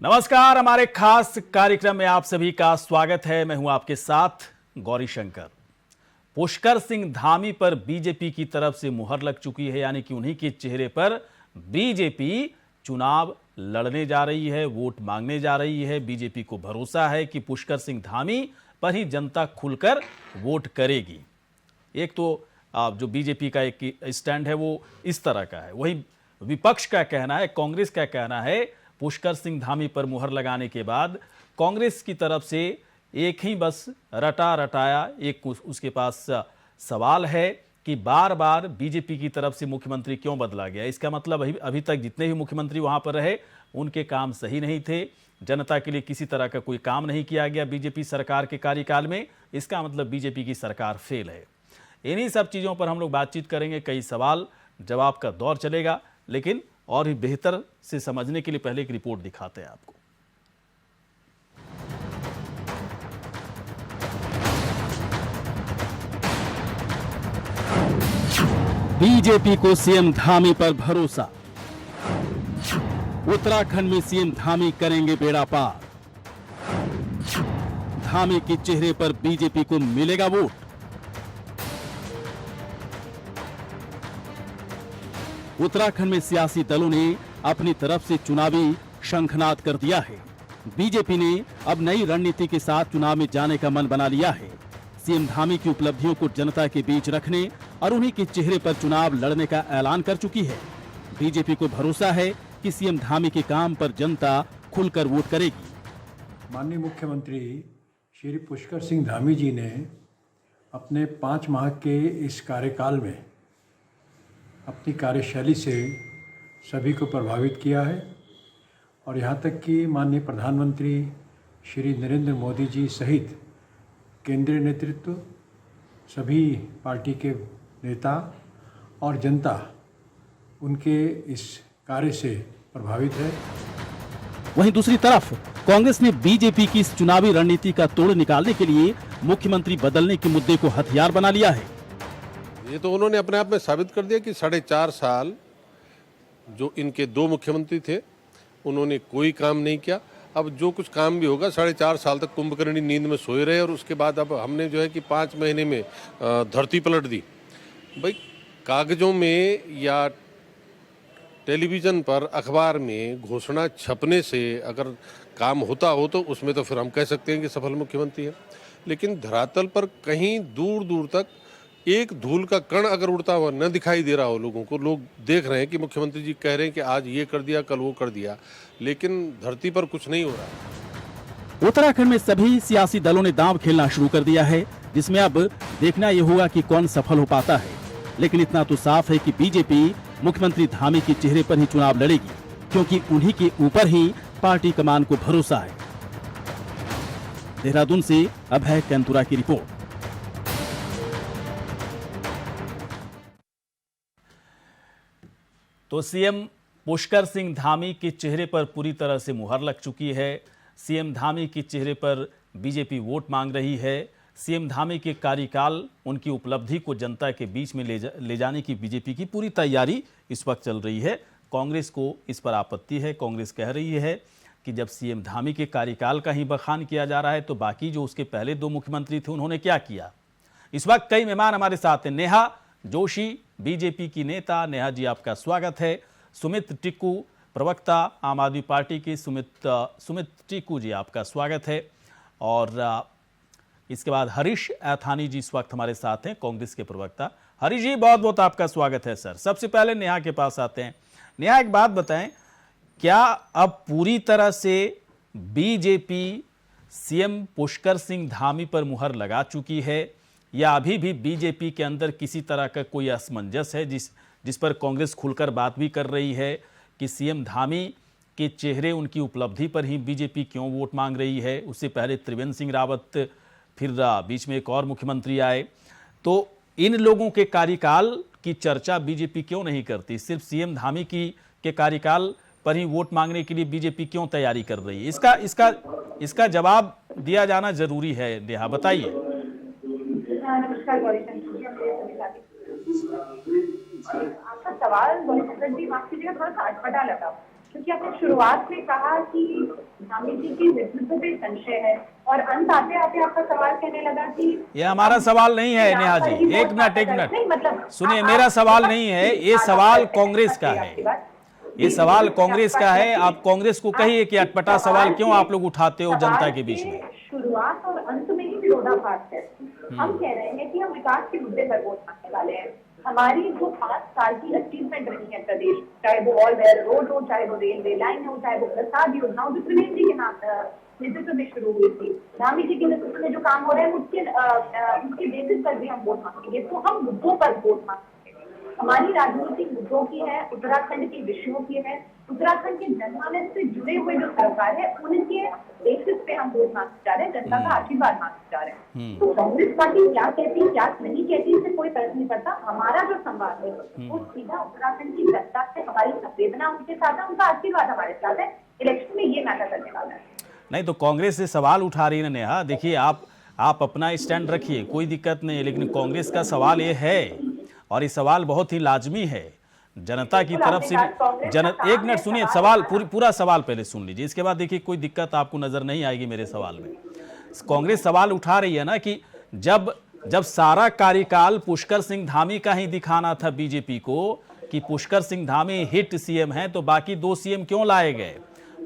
नमस्कार, हमारे खास कार्यक्रम में आप सभी का स्वागत है। मैं हूं आपके साथ गौरी शंकर। पुष्कर सिंह धामी पर बीजेपी की तरफ से मुहर लग चुकी है, यानी कि उन्हीं के चेहरे पर बीजेपी चुनाव लड़ने जा रही है, वोट मांगने जा रही है। बीजेपी को भरोसा है कि पुष्कर सिंह धामी पर ही जनता खुलकर वोट करेगी। एक तो जो बीजेपी का एक स्टैंड है वो इस तरह का है, वही विपक्ष का कहना है, कांग्रेस का कहना है पुष्कर सिंह धामी पर मुहर लगाने के बाद कांग्रेस की तरफ से एक ही बस रटा रटाया एक उसके पास सवाल है कि बार बार बीजेपी की तरफ से मुख्यमंत्री क्यों बदला गया। इसका मतलब अभी तक जितने भी मुख्यमंत्री वहां पर रहे उनके काम सही नहीं थे, जनता के लिए किसी तरह का कोई काम नहीं किया गया बीजेपी सरकार के कार्यकाल में। इसका मतलब बीजेपी की सरकार फेल है। इन्हीं सब चीज़ों पर हम लोग बातचीत करेंगे, कई सवाल जवाब का दौर चलेगा, लेकिन और भी बेहतर से समझने के लिए पहले एक रिपोर्ट दिखाते हैं आपको। बीजेपी को सीएम धामी पर भरोसा। उत्तराखंड में सीएम धामी करेंगे बेड़ा पार। धामी के चेहरे पर बीजेपी को मिलेगा वोट। उत्तराखंड में सियासी दलों ने अपनी तरफ से चुनावी शंखनाद कर दिया है। बीजेपी ने अब नई रणनीति के साथ चुनाव में जाने का मन बना लिया है। सीएम धामी की उपलब्धियों को जनता के बीच रखने और उन्हीं के चेहरे पर चुनाव लड़ने का ऐलान कर चुकी है। बीजेपी को भरोसा है कि सीएम धामी के काम पर जनता खुलकर वोट करेगी। माननीय मुख्यमंत्री श्री पुष्कर सिंह धामी जी ने अपने 5 माह के इस कार्यकाल में अपनी कार्यशैली से सभी को प्रभावित किया है और यहाँ तक कि माननीय प्रधानमंत्री श्री नरेंद्र मोदी जी सहित केंद्रीय नेतृत्व, सभी पार्टी के नेता और जनता उनके इस कार्य से प्रभावित है। वहीं दूसरी तरफ कांग्रेस ने बीजेपी की इस चुनावी रणनीति का तोड़ निकालने के लिए मुख्यमंत्री बदलने के मुद्दे को हथियार बना लिया है। ये तो उन्होंने अपने आप में साबित कर दिया कि 4.5 साल जो इनके 2 मुख्यमंत्री थे उन्होंने कोई काम नहीं किया। अब जो कुछ काम भी होगा 4.5 साल तक कुंभकर्णी नींद में सोए रहे और उसके बाद अब हमने जो है कि 5 महीने में धरती पलट दी। भाई कागजों में या टेलीविज़न पर अखबार में घोषणा छपने से अगर काम होता हो तो उसमें तो फिर हम कह सकते हैं कि सफल मुख्यमंत्री है, लेकिन धरातल पर कहीं दूर दूर तक एक धूल का कण अगर उड़ता हुआ न दिखाई दे रहा हो लोगों को, लोग देख रहे हैं कि मुख्यमंत्री जी कह रहे हैं कि आज ये कर दिया, कल वो कर दिया, लेकिन धरती पर कुछ नहीं हो रहा। उत्तराखंड में सभी सियासी दलों ने दांव खेलना शुरू कर दिया है, जिसमें अब देखना यह होगा कि कौन सफल हो पाता है। लेकिन इतना तो साफ है कि बीजेपी मुख्यमंत्री धामी के चेहरे पर ही चुनाव लड़ेगी, क्योंकि उन्हीं के ऊपर ही पार्टी कमान को भरोसा है। देहरादून से अभय कैंतुरा की रिपोर्ट। तो सीएम पुष्कर सिंह धामी के चेहरे पर पूरी तरह से मुहर लग चुकी है। सीएम धामी के चेहरे पर बीजेपी वोट मांग रही है। सीएम धामी के कार्यकाल, उनकी उपलब्धि को जनता के बीच में ले जाने की बीजेपी की पूरी तैयारी इस वक्त चल रही है। कांग्रेस को इस पर आपत्ति है। कांग्रेस कह रही है कि जब सीएम धामी के कार्यकाल का ही बखान किया जा रहा है तो बाकी जो उसके पहले 2 मुख्यमंत्री थे उन्होंने क्या किया। इस वक्त कई मेहमान हमारे साथ हैं। नेहा जोशी, बीजेपी की नेता। नेहा जी, आपका स्वागत है। सुमित टिक्कू, प्रवक्ता आम आदमी पार्टी की। सुमित टिक्कू जी, आपका स्वागत है। और इसके बाद हरीश ऐथानी जी इस वक्त हमारे साथ हैं, कांग्रेस के प्रवक्ता। हरीश जी, बहुत बहुत आपका स्वागत है सर। सबसे पहले नेहा के पास आते हैं। नेहा, एक बात बताएं, क्या अब पूरी तरह से बीजेपी सीएम पुष्कर सिंह धामी पर मुहर लगा चुकी है, या अभी भी बीजेपी के अंदर किसी तरह का कोई असमंजस है जिस पर कांग्रेस खुलकर बात भी कर रही है कि सीएम धामी के चेहरे, उनकी उपलब्धि पर ही बीजेपी क्यों वोट मांग रही है। उससे पहले त्रिवेंद्र सिंह रावत, फिर बीच में एक और मुख्यमंत्री आए, तो इन लोगों के कार्यकाल की चर्चा बीजेपी क्यों नहीं करती? सिर्फ सीएम धामी के कार्यकाल पर ही वोट मांगने के लिए बीजेपी क्यों तैयारी कर रही है? इसका जवाब दिया जाना जरूरी है। नेहा, बताइए। नमस्कार गौरी आपका सवाल जी माफ कीजिएगा, थोड़ा सा अटपटा लगा, क्योंकि आपने शुरुआत में कहा कि धामी जी की नेतृत्व पे संशय है और अंत आते आते आपका सवाल कहने लगा कि ये हमारा सवाल नहीं है नेहा जी, एक नहीं, मिनट मतलब सुनिए, मेरा सवाल नहीं है, ये सवाल कांग्रेस का है, ये सवाल कांग्रेस का है। आप कांग्रेस को कहिए कि अटपटा सवाल क्यों आप लोग उठाते हो जनता के बीच में। शुरुआत और अंत में ही विरोधाभास है। हम कह रहे हैं कि हम विकास के मुद्दे पर वोट मांगने वाले हैं। हमारी जो 5 साल की अचीवमेंट रही है प्रदेश, चाहे वो ऑल वेयर रोड हो, चाहे वो रेलवे लाइन हो, चाहे वो प्रसाद योजना हो, जो त्रिवेंद्र जी के नाम नेतृत्व में शुरू हुई थी, धामी जी के नेतृत्व में जो काम हो रहे हैं उसके बेसिस पर भी हम वोट मांगेंगे। तो हम मुद्दों पर वोट मांगेंगे। हमारी राजनीतिक मुद्दों की है, उत्तराखंड के विषयों की है, उत्तराखंड के जनमानस से जुड़े हुए जो सरकार है उनके बेसिस पे हम वोट मांगने जा रहे हैं, जनता का आशीर्वाद मांगने जा रहे हैं। तो कांग्रेस पार्टी क्या कहती है क्या नहीं कहती इससे कोई फर्क नहीं पड़ता। हमारा जो संवाद है वो सीधा उत्तराखंड की जनता से, हमारी संवेदना उनके साथ है, उनका आशीर्वाद हमारे साथ है। इलेक्शन में ये मैटर करने वाला है। नहीं तो कांग्रेस से सवाल उठा रही है नेहा, देखिए आप अपना स्टैंड रखिए, कोई दिक्कत नहीं है, लेकिन कांग्रेस का सवाल ये है और ये सवाल बहुत ही लाजमी है जनता की तरफ से। एक मिनट सुनिए, सवाल पूरा सवाल पहले सुन लीजिए, इसके बाद देखिए कोई दिक्कत आपको नजर नहीं आएगी मेरे सवाल में। कांग्रेस सवाल उठा रही है ना कि जब सारा कार्यकाल पुष्कर सिंह धामी का ही दिखाना था बीजेपी को कि पुष्कर सिंह धामी हिट सीएम हैं, तो बाकी 2 सीएम क्यों लाए गए?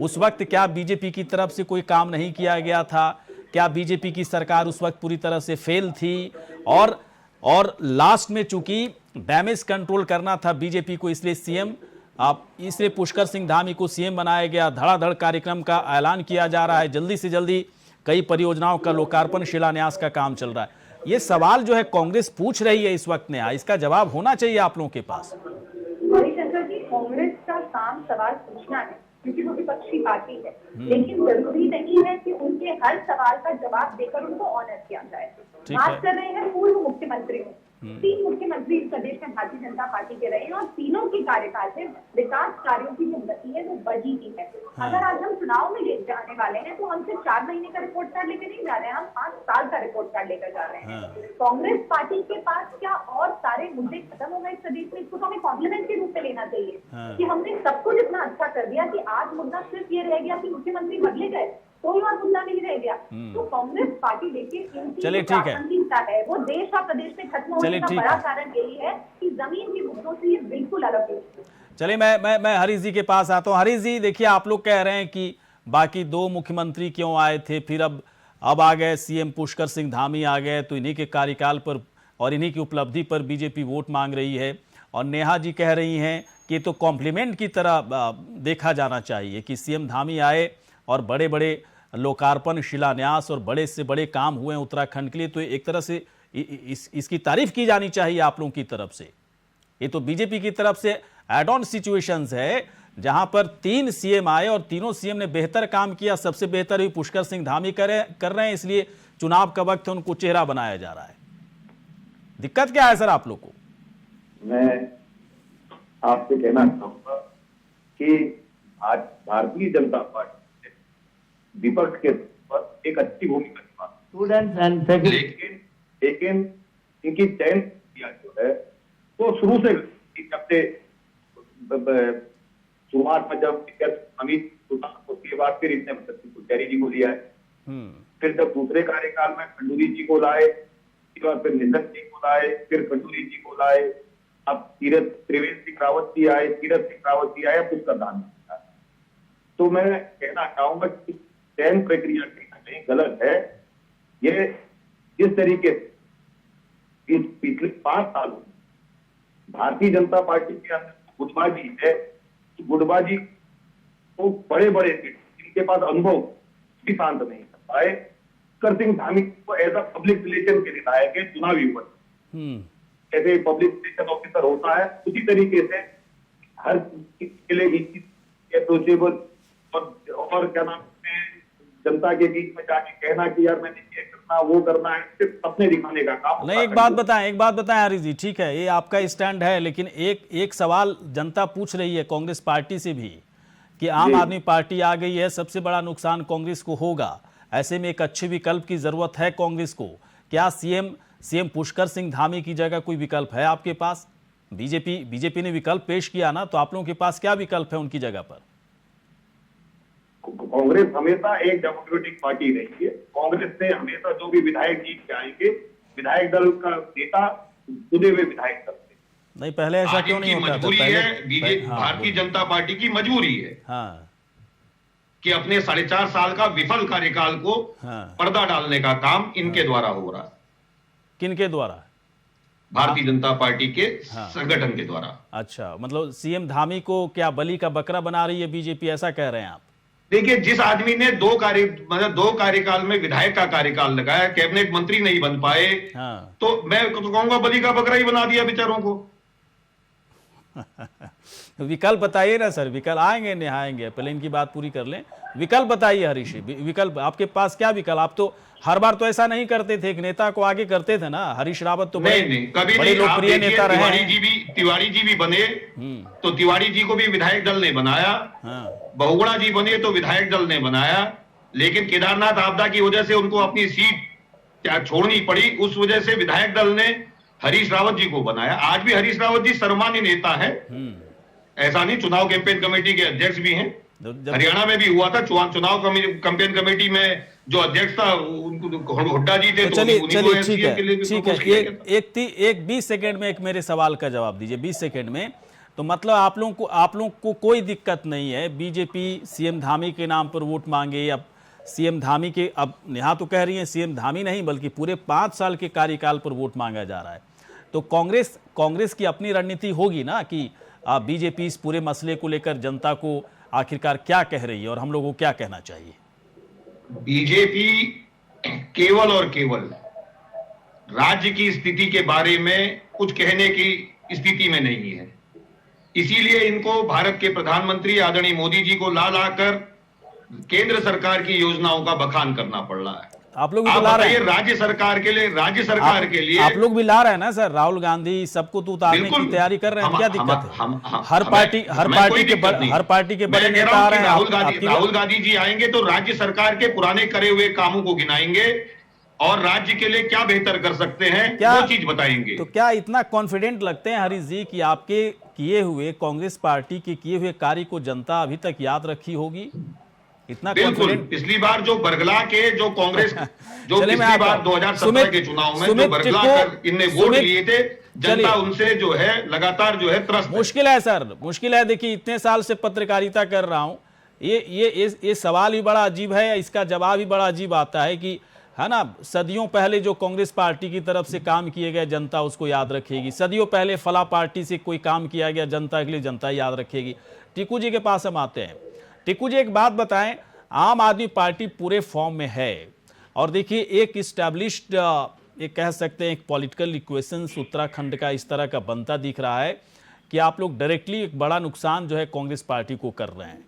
उस वक्त क्या बीजेपी की तरफ से कोई काम नहीं किया गया था? क्या बीजेपी की सरकार उस वक्त पूरी तरह से फेल थी? और लास्ट में चूंकि डैमेज कंट्रोल करना था बीजेपी को, इसलिए पुष्कर सिंह धामी को सीएम बनाया गया। धड़ाधड़ कार्यक्रम का ऐलान किया जा रहा है, जल्दी से जल्दी कई परियोजनाओं का लोकार्पण शिलान्यास का काम चल रहा है। ये सवाल जो है कांग्रेस पूछ रही है इस वक्त में, इसका जवाब होना चाहिए आप लोगों के पास। हरिशंकर जी, कांग्रेस का काम सवाल पूछना है क्योंकि वो विपक्षी पार्टी है, लेकिन जरूरी नहीं है कि उनके हर सवाल का जवाब देकर उनको ऑनर किया जाए। बात कर रहे हैं पूर्व मुख्यमंत्री, 3 मुख्यमंत्री इस प्रदेश में भारतीय जनता पार्टी के रहे हैं और तीनों की कार्यकाल से विकास कार्यों की जो गति है वो बढ़ी ही है। अगर आज हम चुनाव में जाने वाले हैं तो हम सिर्फ 4 महीने का रिपोर्ट कार्ड लेकर नहीं जा रहे हैं, हम 5 साल का रिपोर्ट कार्ड लेकर जा रहे हैं। कांग्रेस पार्टी के पास क्या और सारे मुद्दे खत्म हो गए इस प्रदेश में? इसको तो हमें कॉम्प्लीमेंट के रूप में लेना चाहिए कि हमने सब कुछ इतना अच्छा कर दिया कि आज मुद्दा सिर्फ ये रह गया कि मुख्यमंत्री बदले गए, कोई और मुद्दा नहीं रह गया। तो कांग्रेस पार्टी देखिए चलिए ठीक है, वो देश और प्रदेश में खत्म होने का बड़ा कारण यही है कि जमीन के मुद्दों से ये बिल्कुल अलग है। चलिए मैं हरीश जी के पास आता हूँ। हरीश जी देखिए, आप लोग कह रहे हैं कि बाकी 2 मुख्यमंत्री क्यों आए थे, फिर अब आ गए सीएम पुष्कर सिंह धामी आ गए, तो इन्हीं के कार्यकाल पर और इन्हीं की उपलब्धि पर बीजेपी वोट मांग रही है। और नेहा जी कह रही हैं कि तो कॉम्प्लीमेंट की तरह देखा जाना चाहिए कि सीएम धामी आए और बड़े बड़े लोकार्पण शिलान्यास और बड़े से बड़े काम हुए हैं उत्तराखंड के लिए, तो एक तरह से इसकी तारीफ की जानी चाहिए आप लोगों की तरफ से। ये तो बीजेपी की तरफ से एड ऑन सिचुएशंस है जहां पर 3 सीएम आए और तीनों सीएम ने बेहतर काम किया। सबसे बेहतर भी पुष्कर सिंह धामी कर रहे हैं, इसलिए चुनाव का वक्त उनको चेहरा बनाया जा रहा है। दिक्कत क्या है सर आप लोग को? मैं आपसे कहना चाहूंगा कि आज भारतीय जनता पार्टी विपक्ष के पर एक अच्छी भूमिका निभा, लेकिन इनकी चयन किया जो है तो शुरू से जब से शुरुआत में जब अमित उसके बाद फिर इसने पुजारी जी को लिया है, फिर जब दूसरे कार्यकाल में खंडूरी जी को लाए, फिर निधन जी को लाए, फिर खंडूरी जी को लाए, अब त्रिवेंद्र सिंह रावत जी आए, तीरथ सिंह रावत जी आए, पुष्कर धामी जी आए। तो मैं कहना चाहूंगा कि चयन प्रक्रिया कहीं गलत है। ये जिस तरीके से इस पिछले 5 सालों में भारतीय जनता पार्टी के अंदर गुटबाजी है, गुटबाजी को बड़े बड़े जिनके पास अनुभव भी शांत नहीं कर पाए, पुष्कर सिंह धामी को एज अ पब्लिक रिलेशन के लिए के चुनावी हुआ, ऐसे पब्लिक रिलेशन ऑफिसर होता है, उसी तरीके से हर के लिए अप्रोचेबल और क्या नाम है जनता के बीच में जाके कहना कि यार मैंने ये करना वो करना है, सिर्फ अपने दिखाने का काम नहीं। एक बात बताएं हरीश जी, ठीक है ये आपका स्टैंड है, लेकिन एक सवाल जनता पूछ रही है कांग्रेस पार्टी से भी कि आम आदमी पार्टी आ गई है, सबसे बड़ा नुकसान कांग्रेस को होगा, ऐसे में एक अच्छे विकल्प की जरूरत है कांग्रेस को। क्या सीएम पुष्कर सिंह धामी की जगह कोई विकल्प है आपके पास? बीजेपी ने विकल्प पेश किया ना, तो आप लोगों के पास क्या विकल्प है उनकी जगह पर? कांग्रेस हमेशा एक डेमोक्रेटिक पार्टी रही है। कांग्रेस ने हमेशा जो भी विधायक जीत के आएंगे, विधायक दल का नेता चुने हुए विधायक दल से। नहीं, पहले ऐसा आज क्यों नहीं इनकी होता था? मजबूरी पहले है, बीजेपी हाँ, भारतीय जनता पार्टी की मजबूरी है हाँ कि अपने 4.5 साल का विफल कार्यकाल को हाँ। पर्दा डालने का काम इनके द्वारा हो रहा है, किनके द्वारा? भारतीय जनता पार्टी के हाँ। संगठन के द्वारा। अच्छा, मतलब सीएम धामी को क्या बलि का बकरा बना रही है बीजेपी, ऐसा कह रहे हैं आप? देखिए, जिस आदमी ने दो कार्यकाल में विधायक का कार्यकाल लगाया, कैबिनेट मंत्री नहीं बन पाए, हाँ तो मैं तो कहूंगा बलि का बकरा ही बना दिया बेचारों को। विकल्प बताइए ना सर, विकल्प आएंगे नहाएंगे, पहले इनकी बात पूरी कर लें। विकल्प बताइए हरीश जी, विकल्प आपके पास क्या विकल्प? आप तो हर बार तो ऐसा नहीं करते थे, एक नेता को आगे करते थे ना। हरीश रावत तो नहीं, कभी बड़े नहीं। आप लोकप्रिय देखिए, नेता रहे तिवारी जी भी बने तो तिवारी जी को भी विधायक दल ने बनाया, हाँ बहुगुणा जी बने तो विधायक दल ने बनाया, लेकिन केदारनाथ आपदा की वजह से उनको अपनी सीट क्या छोड़नी पड़ी, उस वजह से विधायक दल ने हरीश रावत जी को बनाया। आज भी हरीश रावत जी सर्वमान्य नेता है, ऐसा नहीं, चुनाव कैंपेन कमेटी के अध्यक्ष भी हैं। हरियाणा में भी हुआ था चुनाव कैंपेन कमेटी में जो अध्यक्ष था हुड्डा जी थे, तो तो चलिए उन्हीं को ठीक SCM के लिए है, भी ठीक propose है। किया गया था। एक 20 सेकंड में एक मेरे सवाल का जवाब दीजिए, 20 सेकंड में। तो मतलब आप लोगों को कोई दिक्कत नहीं है बीजेपी सीएम धामी के नाम पर वोट मांगे, या सीएम धामी के, अब नेहा तो कह रही है सीएम धामी नहीं बल्कि पूरे 5 साल के कार्यकाल पर वोट मांगा जा रहा है, तो कांग्रेस की अपनी रणनीति होगी ना कि बीजेपी इस पूरे मसले को लेकर जनता को आखिरकार क्या कह रही है और हम लोगों को क्या कहना चाहिए? बीजेपी केवल और केवल राज्य की स्थिति के बारे में कुछ कहने की स्थिति में नहीं है, इसीलिए इनको भारत के प्रधानमंत्री आदरणीय मोदी जी को ला लाकर केंद्र सरकार की योजनाओं का बखान करना पड़ रहा है। आप लोग भी तो ला रहे हैं, राज्य सरकार के लिए आप लोग भी ला रहे हैं ना सर, राहुल गांधी सबको तो उतारने की तैयारी कर रहे हैं, क्या दिक्कत है? हर पार्टी के बड़े नेता आ रहे हैं। राहुल गांधी जी आएंगे तो राज्य सरकार के पुराने करे हुए कामों को गिनाएंगे और राज्य के लिए क्या बेहतर कर सकते हैं वो चीज बताएंगे। तो क्या इतना कॉन्फिडेंट लगते हैं हरीश जी कि आपके किए हुए, कांग्रेस पार्टी के किए हुए कार्य को जनता अभी तक याद रखी होगी? इतना बिल्कुल, पिछली बार जो बरगला के जो कांग्रेस जो पिछली बार 2017 के चुनाव में जो बरगला कर इनने वोट लिए थे, जनता उनसे जो है लगातार जो है त्रस्त। मुश्किल है सर, मुश्किल है। देखिए, इतने साल से पत्रकारिता कर रहा हूं, ये सवाल भी बड़ा अजीब है, इसका जवाब भी बड़ा अजीब आता है कि, है ना, सदियों पहले जो कांग्रेस पार्टी की तरफ से काम किए गए जनता उसको याद रखेगी, सदियों पहले फला पार्टी से कोई काम किया गया जनता के लिए जनता याद रखेगी। टिक्कू जी के पास हम आते हैं। टिक्कू जी, एक बात बताएं, आम आदमी पार्टी पूरे फॉर्म में है और देखिए एक इस्टेब्लिश्ड, एक कह सकते हैं एक पॉलिटिकल इक्वेशंस उत्तराखंड का इस तरह का बनता दिख रहा है कि आप लोग डायरेक्टली एक बड़ा नुकसान जो है कांग्रेस पार्टी को कर रहे हैं।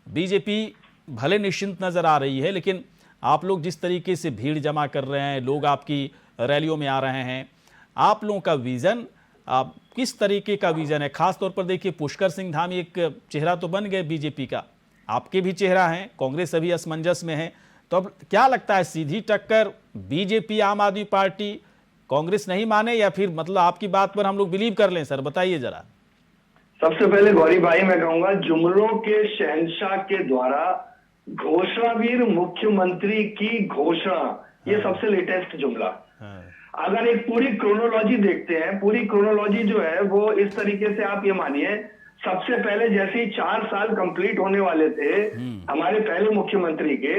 बीजेपी भले निश्चिंत नजर आ रही है, लेकिन आप लोग जिस तरीके से भीड़ जमा कर रहे हैं, लोग आपकी रैलियों में आ रहे हैं, आप लोगों का विजन किस तरीके का विजन है? खासतौर पर देखिए, पुष्कर सिंह धामी एक चेहरा तो बन गए बीजेपी का, आपके भी चेहरा है, कांग्रेस अभी असमंजस में है, तो अब क्या लगता है सीधी टक्कर बीजेपी आम आदमी पार्टी कांग्रेस नहीं माने, या फिर मतलब आपकी बात पर हम लोग बिलीव कर लें? सर बताइए जरा। सबसे पहले गौरी भाई मैं कहूंगा, जुमलों के शहंशाह के द्वारा घोषणावीर मुख्यमंत्री की घोषणा, ये सबसे लेटेस्ट जुमला। अगर एक पूरी क्रोनोलॉजी देखते हैं, पूरी क्रोनोलॉजी जो है वो इस तरीके से आप ये मानिए, सबसे पहले जैसे ही 4 साल कंप्लीट होने वाले थे हमारे पहले मुख्यमंत्री के,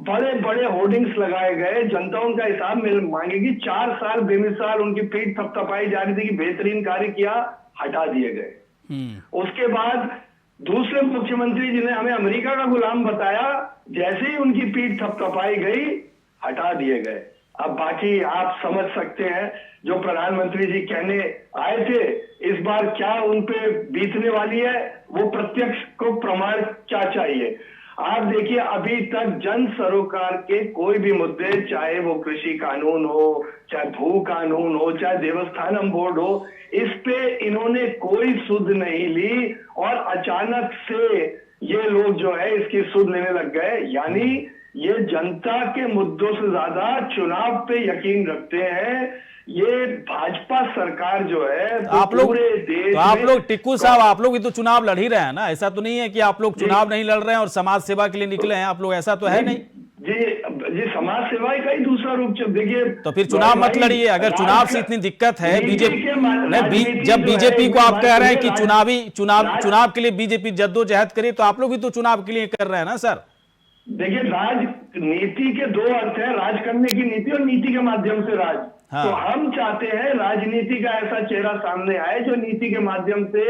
बड़े बड़े होर्डिंग्स लगाए गए, जनता उनका हिसाब मांगेगी। 4 साल बेमिसाल उनकी पीठ थपथपाई जा रही थी कि बेहतरीन कार्य किया, हटा दिए गए। उसके बाद दूसरे मुख्यमंत्री जिन्हें हमें अमेरिका का गुलाम बताया, जैसे ही उनकी पीठ थपथपाई गई, हटा दिए गए। अब बाकी आप समझ सकते हैं, जो प्रधानमंत्री जी कहने आए थे, इस बार क्या उन पे बीतने वाली है, वो प्रत्यक्ष को प्रमाण क्या चाहिए। आप देखिए, अभी तक जन सरोकार के कोई भी मुद्दे, चाहे वो कृषि कानून हो, चाहे भू कानून हो, चाहे देवस्थानम बोर्ड हो, इस पे इन्होंने कोई सुध नहीं ली और अचानक से ये लोग जो है इसकी सुध लेने लग गए। यानी ये जनता के मुद्दों से ज्यादा चुनाव पे यकीन रखते हैं। ये भाजपा सरकार जो है वो आप लोग पूरे देश तो आप में- लोग टिक्कू साहब, आप लोग भी तो चुनाव लड़ ही रहे हैं ना। ऐसा तो नहीं है कि आप लोग चुनाव नहीं लड़ रहे हैं और समाज सेवा के लिए निकले हैं आप लोग, ऐसा तो है नहीं। जी समाज सेवा का ही दूसरा रूप देखिए। तो फिर चुनाव मत लड़िए। अगर चुनाव से इतनी दिक्कत है बीजेपी, जब बीजेपी को आप कह रहे हैं कि चुनाव के लिए बीजेपी जद्दोजहद करे, तो आप लोग भी तो चुनाव के लिए कर रहे हैं ना सर। देखिए, राजनीति के दो अर्थ है, राज करने की नीति और नीति के माध्यम से राज। हाँ। तो हम चाहते हैं राजनीति का ऐसा चेहरा सामने आए जो नीति के माध्यम से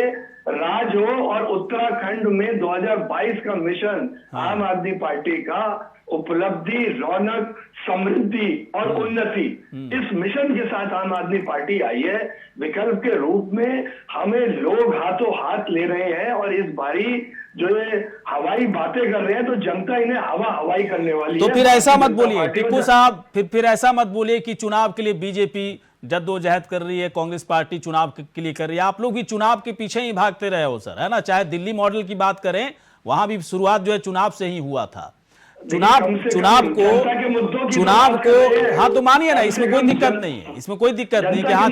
राज हो, और उत्तराखंड में 2022 का मिशन आम आदमी पार्टी का उपलब्धि, रौनक, समृद्धि और उन्नति, इस मिशन के साथ आम आदमी पार्टी आई है। विकल्प के रूप में हमें लोग हाथों हाथ ले रहे हैं, और इस बारी जो ये हवाई बातें कर रहे हैं तो जनता इन्हें हवाई करने वाली तो है। फिर ऐसा मत बोलिए टिक्कू साहब, फिर ऐसा मत बोलिए कि चुनाव के लिए बीजेपी जद्दोजहद कर रही है, कांग्रेस पार्टी चुनाव के लिए कर रही है। आप लोग भी चुनाव के पीछे ही भागते रहे हो सर, है ना। चाहे दिल्ली मॉडल की बात करें, वहां भी शुरुआत जो है चुनाव से ही हुआ था। चुनाव को हाँ तो मानिए ना, इसमें कोई दिक्कत नहीं है, इसमें कोई दिक्कत नहीं कि हाँ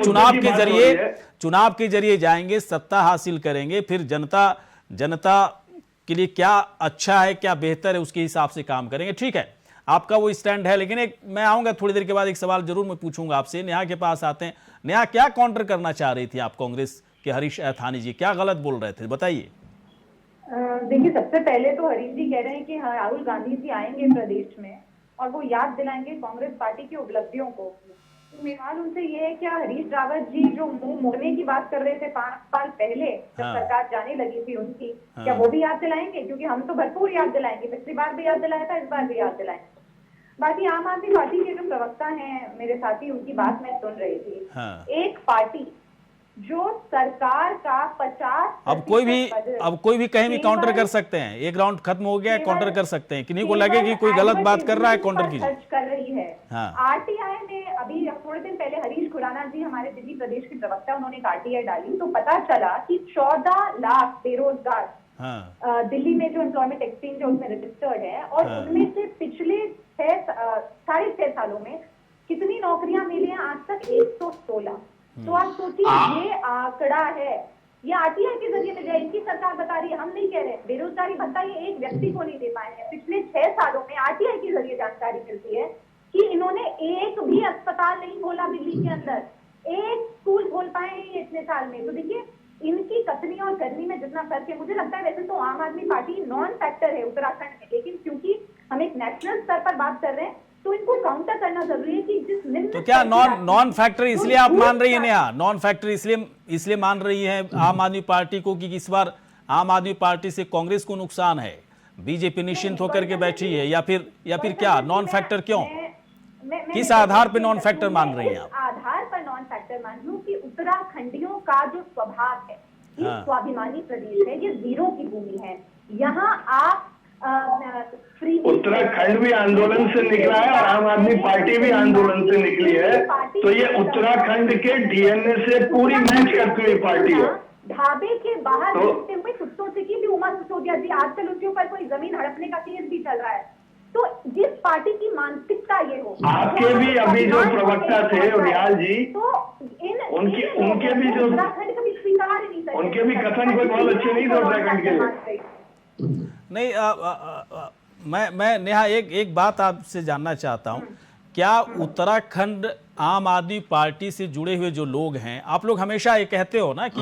चुनाव के जरिए जाएंगे, सत्ता हासिल करेंगे, फिर जनता के लिए क्या अच्छा है, क्या बेहतर है, उसके हिसाब से काम करेंगे। ठीक है, आपका वो स्टैंड है। लेकिन मैं आऊंगा थोड़ी देर के बाद, एक सवाल जरूर मैं पूछूंगा आपसे। नेहा के पास आते हैं। नेहा, क्या काउंटर करना चाह रही थी आप कांग्रेस के हरीश ऐथानी जी, क्या गलत बोल रहे थे, बताइए। देखिए, सबसे पहले तो हरीश जी कह रहे हैं कि हाँ, राहुल गांधी जी आएंगे प्रदेश में और वो याद दिलाएंगे कांग्रेस पार्टी की उपलब्धियों को। तो मेरा सवाल उनसे ये है, क्या हरीश रावत जी जो मुंह मोड़ने की बात कर रहे थे 5 साल पहले जब सरकार जाने लगी थी उनकी, क्या वो भी याद दिलाएंगे? क्योंकि हम तो भरपूर याद दिलाएंगे, पिछली बार भी याद दिलाया था, इस बार भी याद दिलाएंगे। बाकी आम आदमी पार्टी के जो प्रवक्ता हैं मेरे साथी, उनकी बात मैं सुन रही थी। एक पार्टी जो सरकार का 50 अब कोई भी कहीं भी काउंटर कर सकते हैं। एक राउंड खत्म हो गया है, काउंटर कर सकते हैं। किन्हीं को लगे कि कोई गलत बात कर रहा है, काउंटर कीजिए। कर रही है। हाँ। आरटीआई ने अभी थोड़े दिन पहले हरीश खुराना जी, हमारे दिल्ली प्रदेश के प्रवक्ता, उन्होंने एक आरटीआई डाली, तो पता चला कि 14 लाख बेरोजगार दिल्ली में जो एम्प्लॉयमेंट एक्सचेंज है उसमें रजिस्टर्ड है, और उनमें से पिछले 6.5 सालों में कितनी नौकरियां मिली हैं आज तक? 116। तो आप सोचिए, ये आंकड़ा है, ये आरटीआई के जरिए मिल जाए। इनकी सरकार बता रही है, हम नहीं कह रहे। बेरोजगारी भत्ता ये एक व्यक्ति को नहीं दे पाए हैं। पिछले 6 सालों में आरटीआई के जरिए जानकारी मिलती है कि इन्होंने एक भी अस्पताल नहीं खोला दिल्ली के अंदर, एक स्कूल खोल पाए हैं ये इतने साल में। तो देखिए, इनकी कथनी और करनी में जितना फर्क है, मुझे लगता है वैसे तो आम आदमी पार्टी नॉन फैक्टर है उत्तराखंड में, लेकिन क्योंकि हम एक नेशनल स्तर पर बात कर रहे हैं तो इनको काउंटर करना जरूरी है कि जिस निम्न। तो क्या नॉन फैक्टर इसलिए आप मान रही है नेहा, नॉन फैक्टर इसलिए मान रही है आम आदमी पार्टी को कि इस बार आम आदमी पार्टी से कांग्रेस को नुकसान है, बीजेपी निश्चिंत होकर के बैठी है, या फिर क्या नॉन फैक्टर? क्यों, किस आधार पर नॉन फैक्टर मान रही है आप? आधार पर नॉन फैक्टर मान लूं कि उत्तराखंडियों का जो स्वभाव है, ये स्वाभिमानी प्रदेश है, ये वीरों की भूमि है। यहाँ आप उत्तराखंड भी आंदोलन से निकला है और आम आदमी पार्टी भी आंदोलन से निकली है, तो ये उत्तराखंड के डीएनए से पूरी मैच करती हुई पार्टी है। ढाबे के बाहर घूमते हुए कुत्तों से की भी उमा सिसोदिया जी, आजकल उनके ऊपर कोई जमीन हड़पने का केस भी चल रहा है। तो जिस पार्टी की मानसिकता ये हो, आपके भी अभी जो प्रवक्ता थे रियाल जी, तो उनके भी जो उत्तराखंड का भी स्वीकार नहीं करते, उनके भी कथन कोई बहुत अच्छे नहीं थे उत्तराखंड के लिए। नहीं, मैं नेहा एक बात आपसे जानना चाहता हूं, क्या उत्तराखंड आम आदमी पार्टी से जुड़े हुए जो लोग हैं, आप लोग हमेशा ये कहते हो ना कि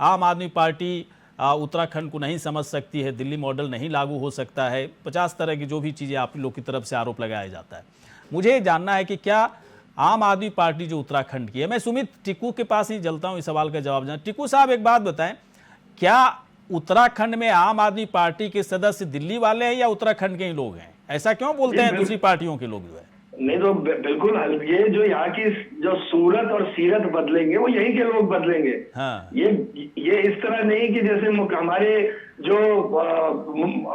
आम आदमी पार्टी उत्तराखंड को नहीं समझ सकती है, दिल्ली मॉडल नहीं लागू हो सकता है, 50 तरह की जो भी चीज़ें आप लोग की तरफ से आरोप लगाया जाता है। मुझे जानना है कि क्या आम आदमी पार्टी जो उत्तराखंड की है, मैं सुमित टिक्कू के पास ही चलता हूँ इस सवाल का जवाब देना। टिक्कू साहब, एक बात बताएं, क्या उत्तराखंड में आम आदमी पार्टी के सदस्य दिल्ली वाले हैं या उत्तराखंड के ही लोग हैं? ऐसा क्यों बोलते हैं दूसरी पार्टियों के लोग जो है? नहीं तो बिल्कुल, ये जो यहाँ की जो सूरत और सीरत बदलेंगे वो यहीं के लोग बदलेंगे। हाँ। ये इस तरह नहीं कि जैसे हमारे जो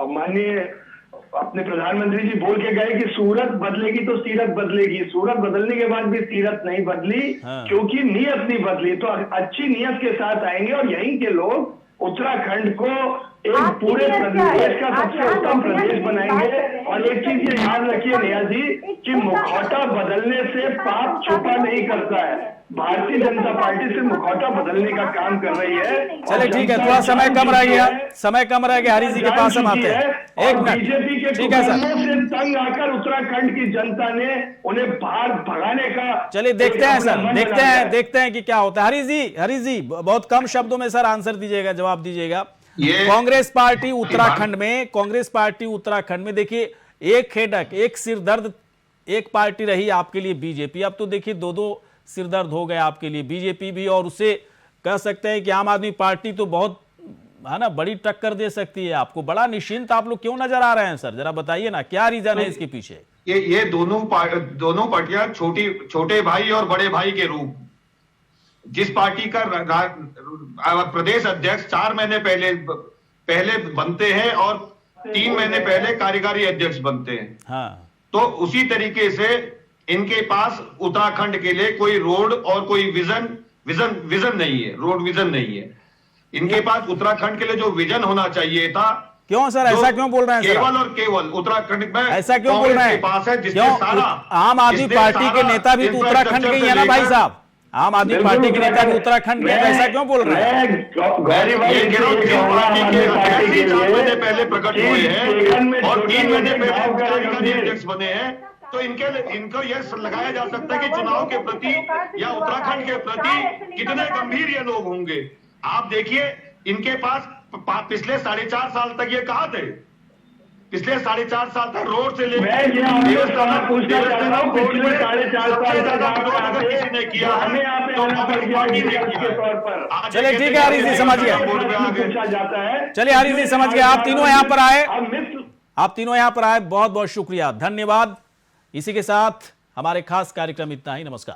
माननीय अपने प्रधानमंत्री जी बोल के गए कि सूरत बदलेगी तो सीरत बदलेगी। सूरत बदलने के बाद भी सीरत नहीं बदली, क्योंकि नीयत नहीं बदली। तो अच्छी नीयत के साथ आएंगे और यहीं के लोग उत्तराखंड को एक पूरे प्रदेश का सबसे उत्तम प्रदेश बनाएंगे। और एक चीज ये याद याद रखिए नेहा जी कि मुखौटा बदलने से पाप छुपा नहीं करता है। भारतीय जनता पार्टी से मुखौटा बदलने का काम कर रही है। चलिए ठीक है, थोड़ा समय कम रह गया, समय कम रह गया। हरीश जी के पास हम आते हैं। एक मिनट, बीजेपी के ठीक है सर। से तंग आकर उत्तराखंड की जनता ने उन्हें बाहर भगाने का, चलिए देखते हैं सर, देखते हैं कि क्या होता है। हरीश जी बहुत कम शब्दों में सर आंसर दीजिएगा, जवाब दीजिएगा। कांग्रेस पार्टी उत्तराखंड में देखिए एक हेडक, एक सिरदर्द, एक पार्टी रही आपके लिए बीजेपी। अब तो देखिए दो सिरदर्द हो गए आपके लिए, बीजेपी भी, और उससे कह सकते हैं कि आम आदमी पार्टी तो बहुत है ना बड़ी टक्कर दे सकती है आपको। बड़ा निश्चिंत आप लोग क्यों नजर आ रहे हैं सर, जरा बताइए ना क्या रीजन है इसके पीछे। ये दोनों पार्टियां छोटे भाई और बड़े भाई के रूप। जिस पार्टी का प्रदेश अध्यक्ष 4 महीने पहले बनते हैं और 3 महीने पहले कार्यकारी अध्यक्ष बनते हैं, हाँ, तो उसी तरीके से इनके पास उत्तराखंड के लिए कोई रोड और कोई विजन नहीं है, रोड विजन नहीं है इनके पास। उत्तराखंड के लिए जो विजन होना चाहिए था, क्यों सर ऐसा क्यों बोल रहे हैं सर? केवल और केवल उत्तराखंड में ऐसा क्यों बोल रहे हैं? पास है जिसने क्यों? सारा आम आदमी पार्टी के नेता भी तो उत्तराखंड के ही है ना भाई साहब, आम आदमी पार्टी के नेता भी उत्तराखंड के, ऐसा क्यों बोल रहे हैं? महीने पहले प्रकट हुए हैं और 3 महीने पहले कार्यकारी अध्यक्ष बने हैं, तो इनको यह लगाया जा सकता है कि चुनाव के प्रति या उत्तराखंड के प्रति कितने गंभीर ये लोग होंगे। आप देखिए इनके पास पिछले 4.5 साल तक ये कहां थे? पिछले 4.5 साल तक रोड से लेकर किसी ने किया चलिए ठीक है हरीश जी, समझ गया। चलिए हरीश जी समझ गए, आप तीनों यहाँ पर आए, बहुत बहुत शुक्रिया, धन्यवाद। इसी के साथ हमारे खास कार्यक्रम इतना ही, नमस्कार।